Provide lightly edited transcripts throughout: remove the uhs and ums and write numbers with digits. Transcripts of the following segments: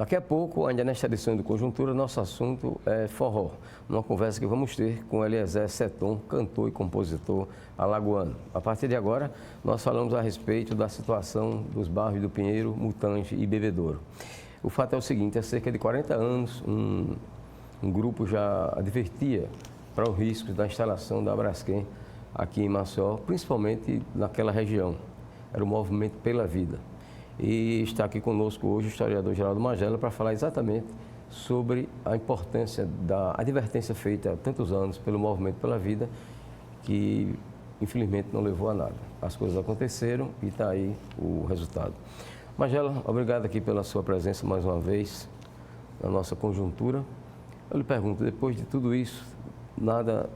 Daqui a pouco, ainda nesta edição do Conjuntura, nosso assunto é forró. Uma conversa que vamos ter com Eliezer Seton, cantor e compositor alagoano. A partir de agora, nós falamos a respeito da situação dos bairros do Pinheiro, Mutange e Bebedouro. O fato é o seguinte, há cerca de 40 anos, um grupo já advertia para os riscos da instalação da Braskem aqui em Maceió, principalmente naquela região. Era o Movimento pela Vida. E está aqui conosco hoje o historiador Geraldo Magela para falar exatamente sobre a importância da advertência feita há tantos anos pelo Movimento pela Vida, que infelizmente não levou a nada. As coisas aconteceram e está aí o resultado. Magela, obrigado aqui pela sua presença mais uma vez na nossa conjuntura. Eu lhe pergunto, depois de tudo isso, nada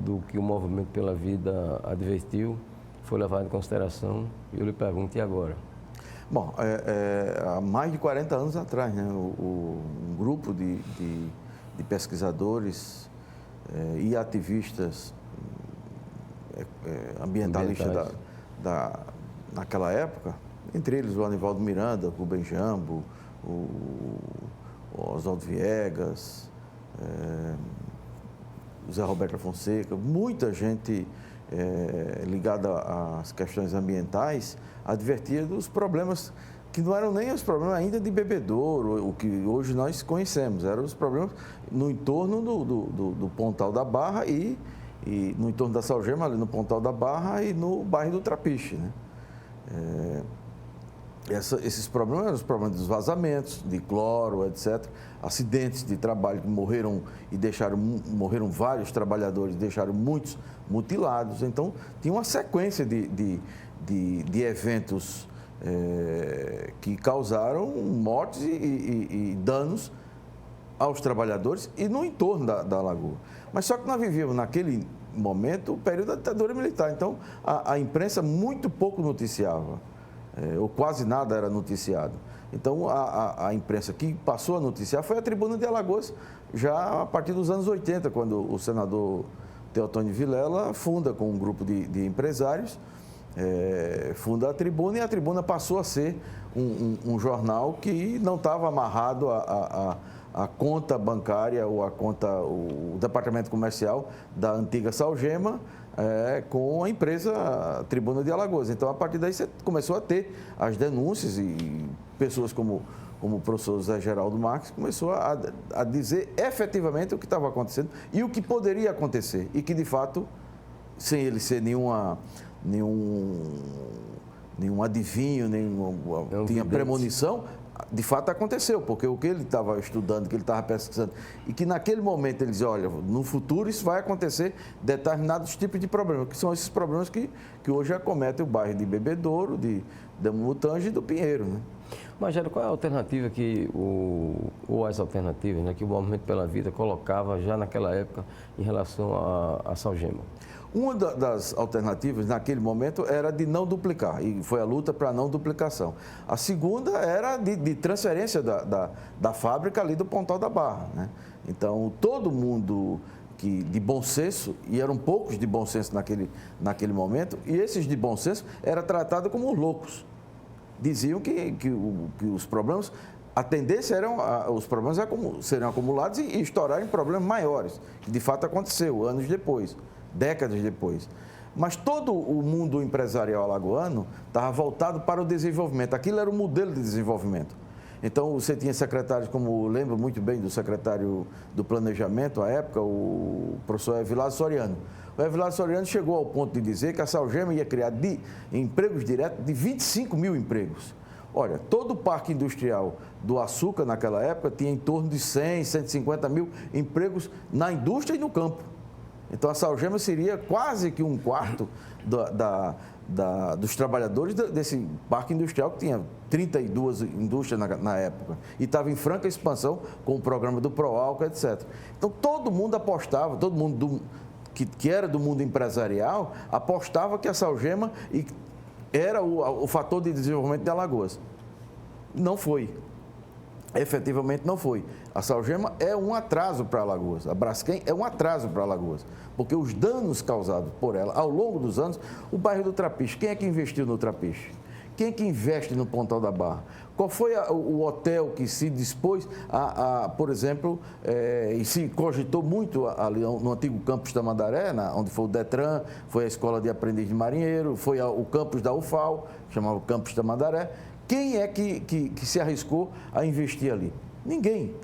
do que o Movimento pela Vida advertiu foi levado em consideração. Eu lhe pergunto, e agora? Bom, há mais de 40 anos atrás, né, um grupo de pesquisadores e ativistas ambientalistas naquela época, entre eles o Anivaldo Miranda, o Rubem Jambo, o Oswaldo Viegas, o Zé Roberto Fonseca, muita gente ligada às questões ambientais, advertia dos problemas que não eram nem os problemas ainda de Bebedouro, o que hoje nós conhecemos, eram os problemas no entorno do Pontal da Barra e no entorno da Salgema, ali no Pontal da Barra e no bairro do Trapiche, né? Esses problemas eram os problemas dos vazamentos, de cloro, etc. Acidentes de trabalho que morreram vários trabalhadores, deixaram muitos mutilados. Então, tinha uma sequência de eventos que causaram mortes e danos aos trabalhadores e no entorno da lagoa. Mas só que nós vivíamos naquele momento o período da ditadura militar. Então, a imprensa muito pouco noticiava. Ou quase nada era noticiado. Então, a imprensa que passou a noticiar foi a Tribuna de Alagoas, já a partir dos anos 80, quando o senador Teotônio Vilela funda com um grupo de empresários, funda a Tribuna, e a Tribuna passou a ser um jornal que não estava amarrado a conta bancária ou o departamento comercial da antiga Salgema, com a empresa Tribuna de Alagoas. Então, a partir daí, você começou a ter as denúncias e pessoas como o professor Zé Geraldo Marques começou a dizer efetivamente o que estava acontecendo e o que poderia acontecer. E que, de fato, sem ele ser nenhum adivinho, tinha premonição, de fato aconteceu, porque o que ele estava estudando, que ele estava pesquisando, e que naquele momento ele dizia, olha, no futuro isso vai acontecer determinados tipos de problemas, que são esses problemas que hoje acometem o bairro de Bebedouro, da Mutange e do Pinheiro, né? Magela, qual é a alternativa ou as alternativas, né, que o Movimento pela Vida colocava já naquela época em relação à Salgema? Uma das alternativas naquele momento era de não duplicar, e foi a luta para a não duplicação. A segunda era de transferência da fábrica ali do Pontal da Barra, né? Então, todo mundo de bom senso, e eram poucos de bom senso naquele momento, e esses de bom senso eram tratados como loucos. Diziam que os problemas, a tendência os problemas seriam acumulados e estourarem problemas maiores, que de fato aconteceu anos depois, décadas depois. Mas todo o mundo empresarial alagoano estava voltado para o desenvolvimento. Aquilo era o modelo de desenvolvimento. Então, você tinha secretários, como lembro muito bem do secretário do Planejamento, à época, o professor Evilásio Soriano. O Evilásio Soriano chegou ao ponto de dizer que a Salgema ia criar empregos diretos de 25 mil empregos. Olha, todo o parque industrial do açúcar naquela época tinha em torno de 100, 150 mil empregos na indústria e no campo. Então, a Salgema seria quase que um quarto dos trabalhadores desse parque industrial, que tinha 32 indústrias na época, e estava em franca expansão com o programa do Proálcool, etc. Então, todo mundo apostava, todo mundo que era do mundo empresarial, apostava que a Salgema era o fator de desenvolvimento de Alagoas. Não foi. Efetivamente não foi. A Salgema é um atraso para Alagoas. A Braskem é um atraso para Alagoas. Porque os danos causados por ela ao longo dos anos, o bairro do Trapiche, quem é que investiu no Trapiche? Quem é que investe no Pontal da Barra? Qual foi o hotel que se dispôs por exemplo, e se cogitou muito ali no antigo campus da Tamandaré, onde foi o Detran, foi a Escola de Aprendiz de Marinheiro, foi o campus da UFAL, chamava o campus da Tamandaré. Quem é que se arriscou a investir ali? Ninguém.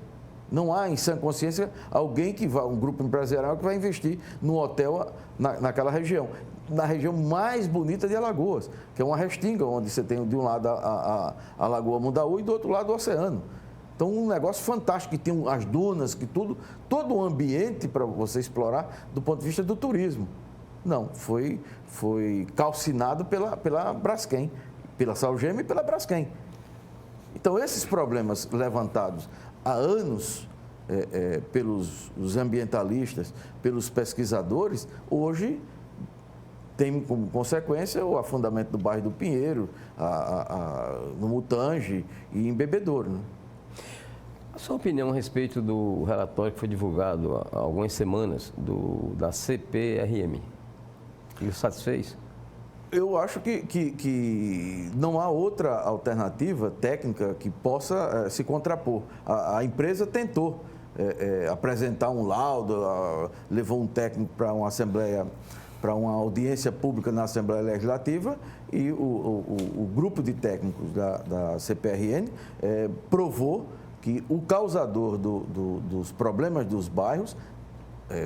Não há, em sã consciência, alguém um grupo empresarial que vai investir no hotel naquela região. Na região mais bonita de Alagoas, que é uma restinga, onde você tem de um lado a Lagoa Mundaú e do outro lado o oceano. Então, um negócio fantástico, que tem as dunas, que todo o ambiente para você explorar do ponto de vista do turismo. Não, foi calcinado pela Braskem, pela Saugema e pela Braskem. Então, esses problemas levantados há anos pelos ambientalistas, pelos pesquisadores, hoje tem como consequência o afundamento do bairro do Pinheiro, no Mutange e em Bebedouro. Né? A sua opinião a respeito do relatório que foi divulgado há algumas semanas da CPRM, lhe satisfez? Eu acho que não há outra alternativa técnica que possa se contrapor. A empresa tentou apresentar um laudo, levou um técnico para uma assembleia, para uma audiência pública na Assembleia Legislativa, e o grupo de técnicos da CPRN provou que o causador dos problemas dos bairros,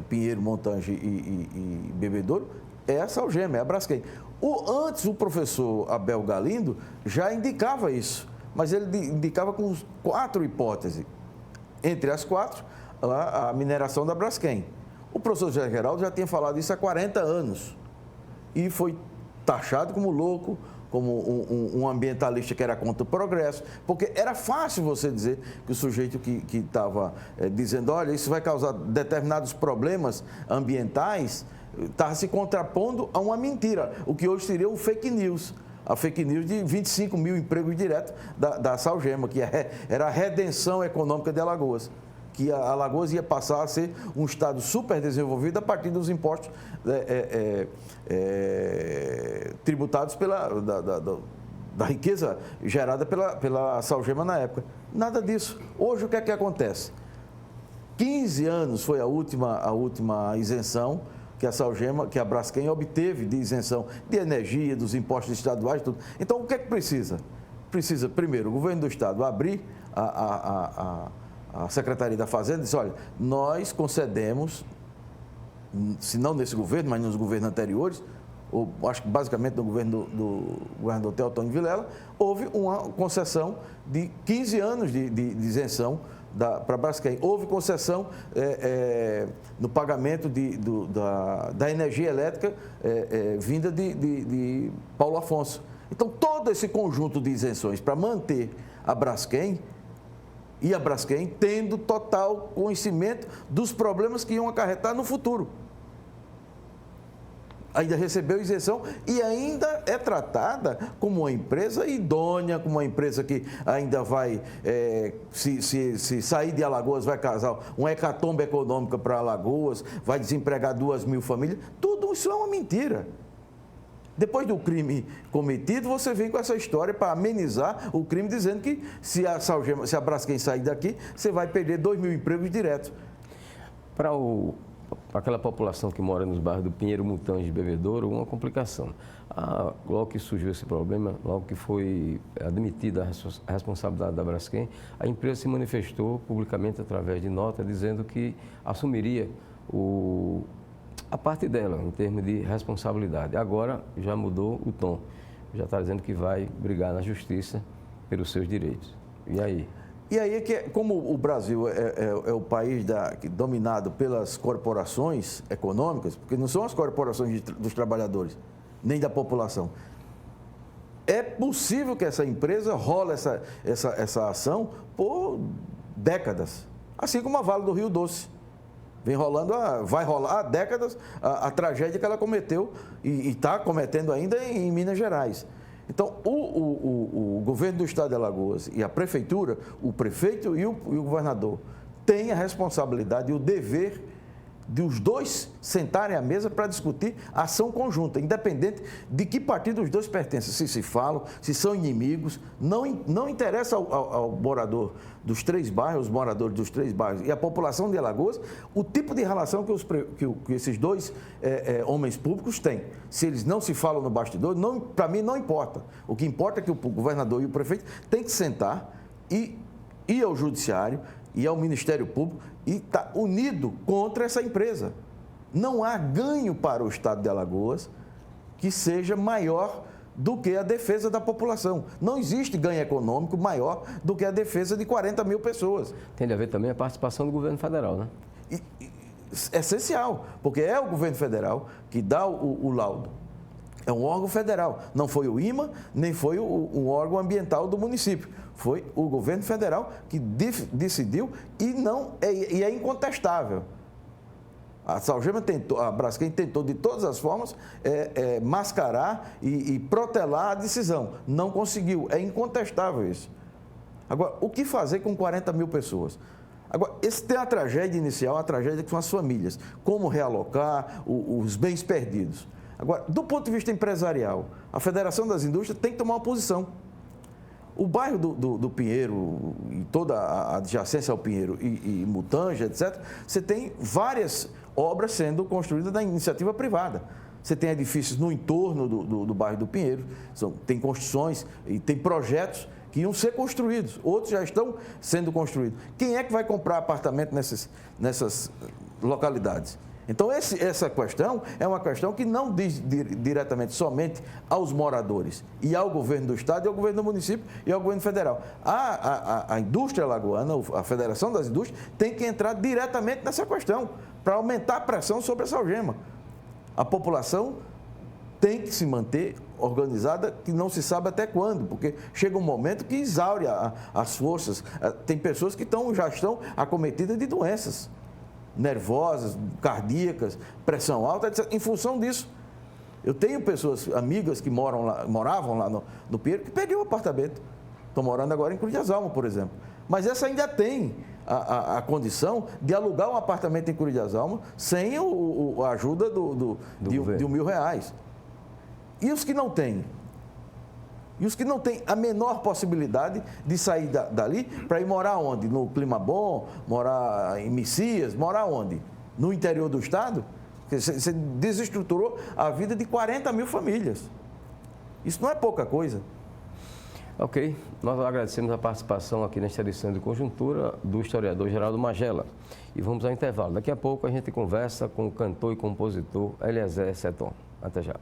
Pinheiro, Montange e Bebedouro, é a Saugema, é a Braskem. Antes, o professor Abel Galindo já indicava isso, mas ele indicava com 4 hipóteses. Entre as 4, a mineração da Braskem. O professor José Geraldo já tinha falado isso há 40 anos e foi taxado como louco, como um ambientalista que era contra o progresso, porque era fácil você dizer que o sujeito que estava dizendo, olha, isso vai causar determinados problemas ambientais, estava se contrapondo a uma mentira, o que hoje seria o fake news. A fake news de 25 mil empregos diretos da Saugema, que era a redenção econômica de Alagoas, que a Alagoas ia passar a ser um estado super desenvolvido a partir dos impostos tributados da riqueza gerada pela Saugema na época. Nada disso. Hoje, o que é que acontece? 15 anos foi a última isenção que a Saugema, que a Braskem obteve de isenção de energia, dos impostos estaduais, tudo. Então, o que é que precisa? Precisa, primeiro, o governo do estado abrir a Secretaria da Fazenda e dizer, olha, nós concedemos, se não nesse governo, mas nos governos anteriores, ou acho que basicamente no governo do governador Teotônio Vilela, houve uma concessão de 15 anos de isenção para a Braskem. Houve concessão no pagamento da energia elétrica vinda de Paulo Afonso. Então, todo esse conjunto de isenções para manter a Braskem, e a Braskem tendo total conhecimento dos problemas que iam acarretar no futuro. Ainda recebeu isenção e ainda é tratada como uma empresa idônea, como uma empresa que ainda vai, se sair de Alagoas, vai causar uma hecatombe econômica para Alagoas, vai desempregar 2.000 famílias. Tudo isso é uma mentira. Depois do crime cometido, você vem com essa história para amenizar o crime, dizendo que se a Braskem sair daqui, você vai perder 2.000 empregos diretos. Para aquela população que mora nos bairros do Pinheiro, Mutange e Bebedouro, uma complicação. Logo que surgiu esse problema, logo que foi admitida a responsabilidade da Braskem, a empresa se manifestou publicamente através de nota, dizendo que assumiria a parte dela, em termos de responsabilidade. Agora já mudou o tom, já está dizendo que vai brigar na justiça pelos seus direitos. E aí? E aí, como o Brasil é o país dominado pelas corporações econômicas, porque não são as corporações dos trabalhadores, nem da população, é possível que essa empresa role essa ação por décadas, assim como a Vale do Rio Doce. Vai rolar há décadas a tragédia que ela cometeu e está cometendo ainda em Minas Gerais. Então, o governo do estado de Alagoas e a prefeitura, o prefeito e o governador, têm a responsabilidade e o dever de os dois sentarem à mesa para discutir ação conjunta, independente de que partido os dois pertencem, se falam, se são inimigos, não interessa ao morador dos 3 bairros, os moradores dos 3 bairros e a população de Alagoas, o tipo de relação que esses dois homens públicos têm. Se eles não se falam no bastidor, para mim não importa. O que importa é que o governador e o prefeito têm que sentar e ir ao judiciário e ao Ministério Público e está unido contra essa empresa. Não há ganho para o Estado de Alagoas que seja maior do que a defesa da população. Não existe ganho econômico maior do que a defesa de 40 mil pessoas. Tem a ver também a participação do governo federal, né? Essencial, porque é o governo federal que dá o laudo. É um órgão federal, não foi o IMA, nem foi um órgão ambiental do município. Foi o governo federal que decidiu e é incontestável. A Salgema tentou, a Braskem tentou de todas as formas mascarar e protelar a decisão. Não conseguiu, é incontestável isso. Agora, o que fazer com 40 mil pessoas? Agora, tem a tragédia inicial, a tragédia que são as famílias. Como realocar os bens perdidos. Agora, do ponto de vista empresarial, a Federação das Indústrias tem que tomar uma posição. O bairro do Pinheiro e toda a adjacência ao Pinheiro e Mutanja, etc., você tem várias obras sendo construídas da iniciativa privada. Você tem edifícios no entorno do bairro do Pinheiro, tem construções e tem projetos que iam ser construídos, outros já estão sendo construídos. Quem é que vai comprar apartamento nessas localidades? Então, essa questão é uma questão que não diz diretamente somente aos moradores e ao governo do Estado, e ao governo do município e ao governo federal. A indústria alagoana, a Federação das Indústrias, tem que entrar diretamente nessa questão para aumentar a pressão sobre a Salgema. A população tem que se manter organizada, que não se sabe até quando, porque chega um momento que exaure as forças. Tem pessoas que já estão acometidas de doenças nervosas, cardíacas, pressão alta, etc. Em função disso. Eu tenho pessoas, amigas que moravam lá no Pinheiro, que perderam o apartamento. Estão morando agora em Cruz das Almas, por exemplo. Mas essa ainda tem a condição de alugar um apartamento em Cruz das Almas sem a ajuda de R$1.000. E os que não têm? E os que não têm a menor possibilidade de sair dali para ir morar onde? No Clima Bom, morar em Messias, morar onde? No interior do estado? Você desestruturou a vida de 40 mil famílias. Isso não é pouca coisa. Ok, nós agradecemos a participação aqui nesta edição de Conjuntura do historiador Geraldo Magela. E vamos ao intervalo. Daqui a pouco a gente conversa com o cantor e compositor Eliezer Seton. Até já.